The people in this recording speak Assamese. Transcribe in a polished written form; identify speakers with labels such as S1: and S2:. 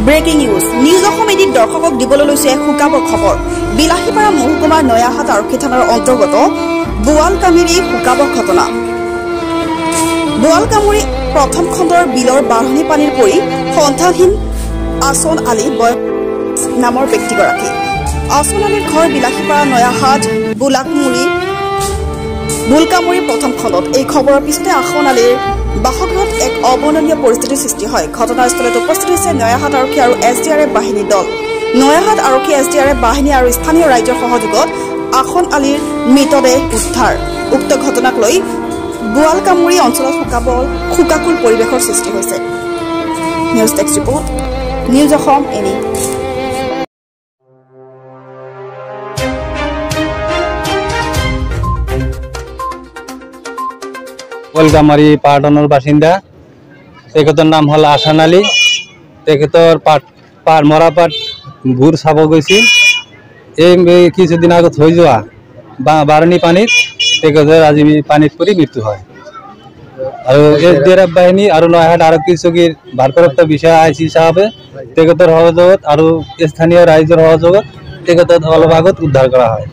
S1: ব্ৰেকিং নিউজ নিউজ অসম এদিন দৰ্শকক দিবলৈ লৈছে হুকাবৰ খবৰ বিলাহীপাৰা মহকুমাৰ নয়াহাট আৰক্ষী থানাৰ অন্তৰ্গত বোৱালকামুৰী হুকাবৰ ঘটনা বোৱালকামুৰী প্ৰথম খণ্ডৰ বিলৰ বাঢ়নী পানীৰ পৰি সন্তানহীন আসন আলী নামৰ ব্যক্তিগৰাকী আসন আলীৰ ঘৰ বিলাহীপাৰা নয়াহাট বোলকামুৰী প্ৰথম খণ্ডত এই খবৰৰ পিছতে আসন আলীৰ বাসগৃহত এক অবৰ্ণনীয় পৰিস্থিতিৰ সৃষ্টি হয় ঘটনাস্থলত উপস্থিত হৈছে নয়াহাট আৰক্ষী আৰু SDRF বাহিনী দল নয়াহাট আৰক্ষী SDRF বাহিনী আৰু স্থানীয় ৰাইজৰ সহযোগত আসন আলীৰ মৃতদেহ উদ্ধাৰ উক্ত ঘটনাক লৈ বোৱালকামুৰী অঞ্চলত হুকাকুল পৰিৱেশৰ সৃষ্টি হৈছে news desk report news Assam এনি
S2: বোৱালকামুৰী পাটনৰ বাসিন্দা তেখেতৰ নাম হল আসান আলী তেখেতৰ মৰাপাট ভূৰ চাব গৈছিল এই কিছুদিন আগত হৈ যোৱা বাৰণী পানীত তেখেতৰ আজি পানীত পৰি মৃত্যু হয় আৰু SDRF বাহিনী আৰু নয়াহাট আৰক্ষী চকীৰ ভাৰপ্ৰাপ্ত বিষয়া IC সাহেবে তেখেতৰ সহযোগত আৰু স্থানীয় ৰাইজৰ সহযোগত তেখেতৰ অলপ আগত উদ্ধাৰ কৰা হয়।